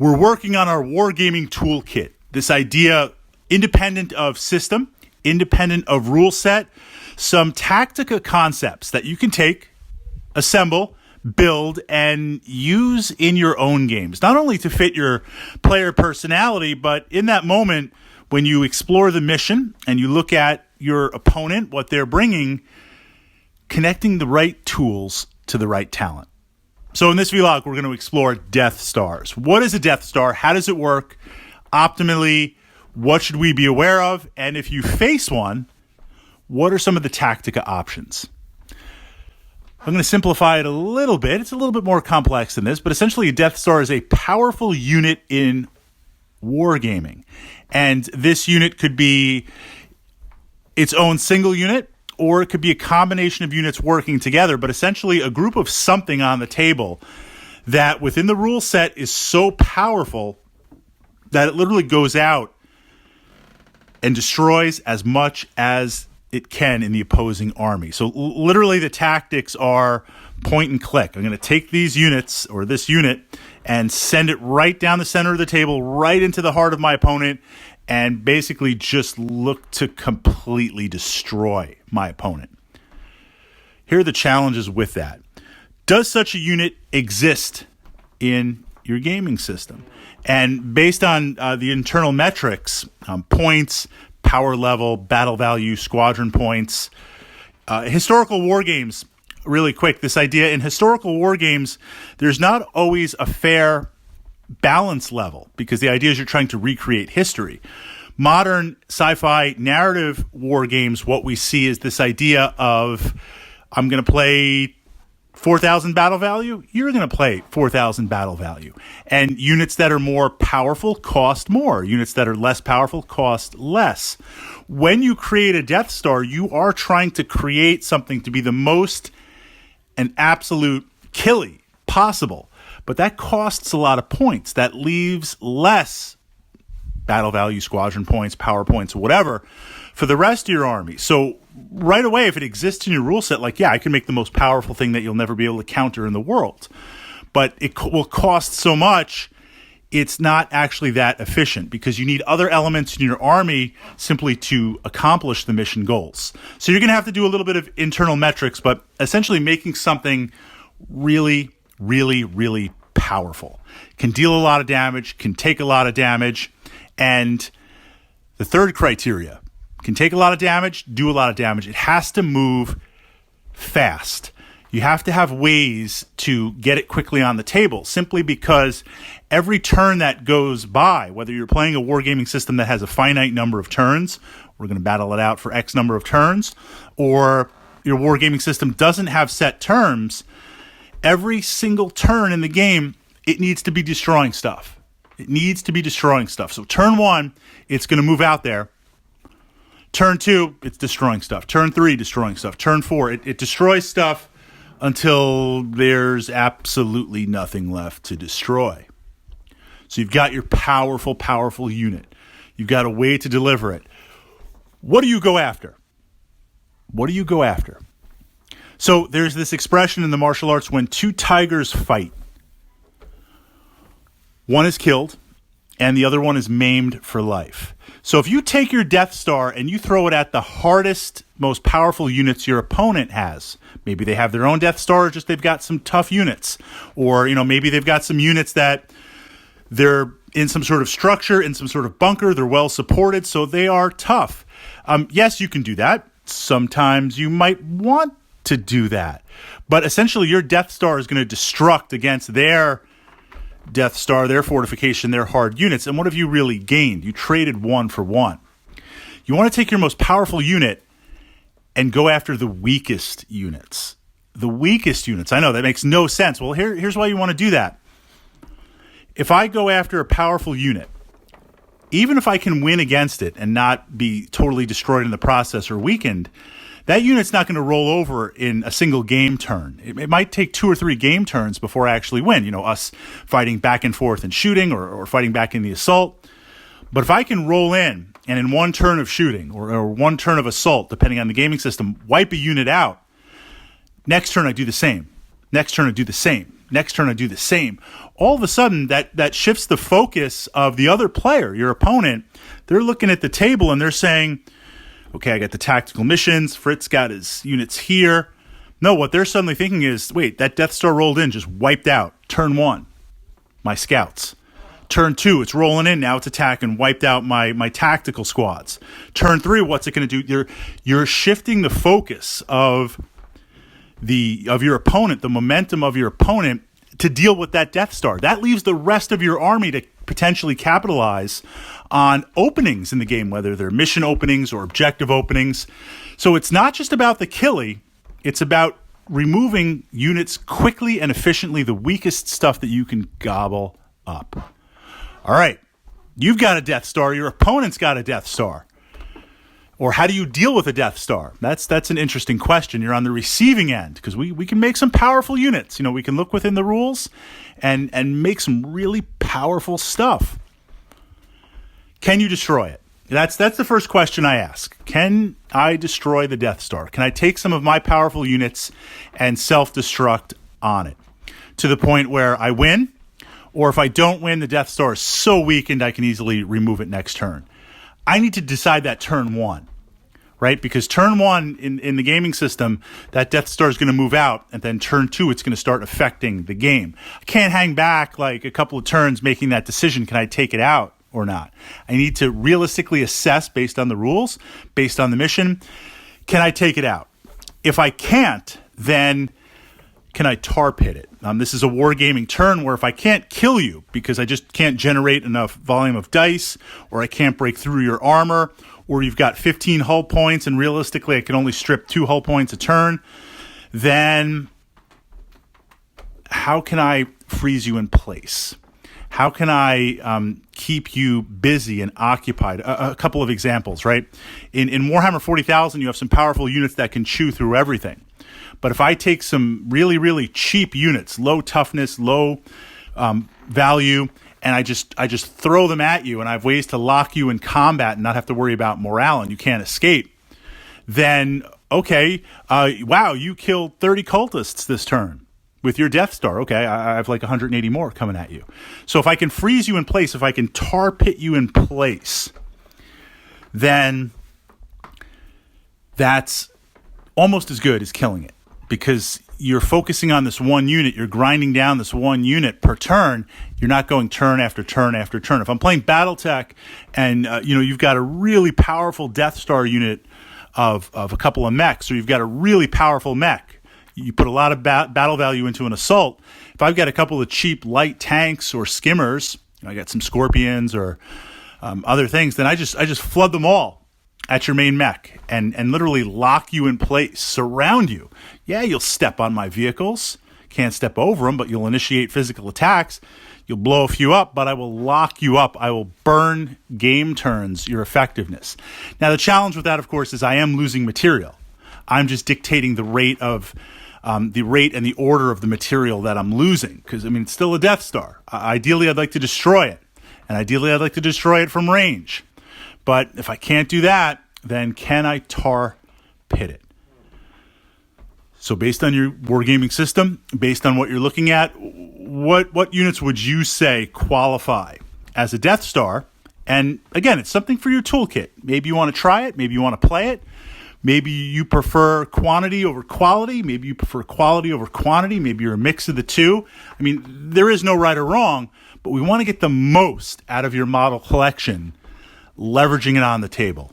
We're working on our Wargaming toolkit. This idea, independent of system, independent of rule set, some tactica concepts that you can take, assemble, build, and use in your own games. Not only to fit your player personality, but in that moment when you explore the mission and you look at your opponent, what they're bringing, connecting the right tools to the right talent. So in this vlog, we're going to explore Deathstars. What is a Deathstar? How does it work? Optimally, what should we be aware of? And if you face one, what are some of the tactica options? I'm going to simplify it a little bit. It's a little bit more complex than this, but essentially a Deathstar is a powerful unit in wargaming. And this unit could be its own single unit, or it could be a combination of units working together, but essentially a group of something on the table that within the rule set is so powerful that it literally goes out and destroys as much as it can in the opposing army. So literally the tactics are point and click. I'm going to take these units or this unit and send it right down the center of the table, right into the heart of my opponent, and basically just look to completely destroy my opponent. Here are the challenges with that. Does such a unit exist in your gaming system? And based on the internal metrics, points, power level, battle value, squadron points, historical war games, really quick, this idea in historical war games, there's not always a fair balance level because the idea is you're trying to recreate history. Modern sci-fi narrative war games, what we see is this idea of I'm going to play 4,000 battle value, you're going to play 4,000 battle value. And units that are more powerful cost more. Units that are less powerful cost less. When you create a Deathstar, you are trying to create something to be the most and absolute killy possible. But that costs a lot of points. That leaves less battle value, squadron points, power points, whatever, for the rest of your army. So right away, if it exists in your rule set, like, yeah, I can make the most powerful thing that you'll never be able to counter in the world. But it will cost so much, it's not actually that efficient because you need other elements in your army simply to accomplish the mission goals. So you're going to have to do a little bit of internal metrics, but essentially making something really, really, really powerful. Can deal a lot of damage, can take a lot of damage. And the third criteria, can take a lot of damage, do a lot of damage. It has to move fast. You have to have ways to get it quickly on the table, simply because every turn that goes by, whether you're playing a wargaming system that has a finite number of turns, we're going to battle it out for X number of turns, or your wargaming system doesn't have set terms, every single turn in the game, it needs to be destroying stuff. It needs to be destroying stuff. So turn 1, it's going to move out there. Turn 2, it's destroying stuff. Turn 3, destroying stuff. Turn 4, it destroys stuff until there's absolutely nothing left to destroy. So you've got your powerful, powerful unit. You've got a way to deliver it. What do you go after? What do you go after? So there's this expression in the martial arts when two tigers fight. One is killed, and the other one is maimed for life. So if you take your Deathstar and you throw it at the hardest, most powerful units your opponent has, maybe they have their own Deathstar, or just they've got some tough units, or maybe they've got some units that they're in some sort of structure, in some sort of bunker, they're well supported, so they are tough. Yes, you can do that. Sometimes you might want to do that, but essentially your Deathstar is going to destruct against their Deathstar, their fortification, their hard units. And what have you really gained? You traded one for one. You want to take your most powerful unit and go after the weakest units. The weakest units. I know that makes no sense. Well, here's why you want to do that. If I go after a powerful unit, even if I can win against it and not be totally destroyed in the process or weakened, that unit's not going to roll over in a single game turn. It might take 2 or 3 game turns before I actually win. Us fighting back and forth and shooting or fighting back in the assault. But if I can roll in and in one turn of shooting or one turn of assault, depending on the gaming system, wipe a unit out, next turn I do the same. Next turn I do the same. Next turn, I do the same. All of a sudden, that shifts the focus of the other player, your opponent. They're looking at the table and they're saying, okay, I got the tactical missions. Fritz got his units here. No, what they're suddenly thinking is, wait, that Death Star rolled in, just wiped out. Turn 1, my scouts. Turn 2, it's rolling in. Now it's attacking, wiped out my tactical squads. Turn 3, what's it going to do? You're shifting the focus of your opponent, the momentum of your opponent, to deal with that Death Star. That leaves the rest of your army to potentially capitalize on openings in the game, whether they're mission openings or objective openings. So it's not just about the killie, it's about removing units quickly and efficiently, the weakest stuff that you can gobble up. All right, you've got a Death Star, your opponent's got a Death Star. Or how do you deal with a Death Star? That's an interesting question. You're on the receiving end, because we can make some powerful units. You know, we can look within the rules and make some really powerful stuff. Can you destroy it? That's the first question I ask. Can I destroy the Death Star? Can I take some of my powerful units and self-destruct on it to the point where I win? Or if I don't win, the Death Star is so weakened I can easily remove it next turn. I need to decide that turn 1, right? Because turn 1 in the gaming system, that Death Star is going to move out, and then turn 2, it's going to start affecting the game. I can't hang back like a couple of turns making that decision. Can I take it out or not? I need to realistically assess based on the rules, based on the mission. Can I take it out? If I can't, then can I tar pit it? This is a wargaming turn where if I can't kill you because I just can't generate enough volume of dice, or I can't break through your armor, or you've got 15 hull points and realistically I can only strip 2 hull points a turn, then how can I freeze you in place? How can I keep you busy and occupied? A couple of examples, right? In Warhammer 40,000, you have some powerful units that can chew through everything. But if I take some really, really cheap units, low toughness, low value, and I just throw them at you, and I have ways to lock you in combat and not have to worry about morale, and you can't escape, then, okay, wow, you killed 30 cultists this turn with your Death Star. Okay, I have like 180 more coming at you. So if I can freeze you in place, if I can tar pit you in place, then that's almost as good as killing it, because you're focusing on this one unit. You're grinding down this one unit per turn. You're not going turn after turn after turn. If I'm playing BattleTech and you've got a really powerful Death Star unit of a couple of mechs, or you've got a really powerful mech, you put a lot of battle value into an assault. If I've got a couple of cheap light tanks or skimmers, I got some Scorpions or other things, then I just flood them all at your main mech and literally lock you in place, surround you. Yeah, you'll step on my vehicles. Can't step over them, but you'll initiate physical attacks. You'll blow a few up, but I will lock you up. I will burn game turns, your effectiveness. Now, the challenge with that, of course, is I am losing material. I'm just dictating the rate of and the order of the material that I'm losing, because, it's still a Death Star. Ideally, I'd like to destroy it, and ideally, I'd like to destroy it from range. But if I can't do that, then can I tar pit it? So based on your wargaming system, based on what you're looking at, what units would you say qualify as a Death Star? And again, it's something for your toolkit. Maybe you want to try it. Maybe you want to play it. Maybe you prefer quantity over quality. Maybe you prefer quality over quantity. Maybe you're a mix of the two. There is no right or wrong, but we want to get the most out of your model collection, leveraging it on the table.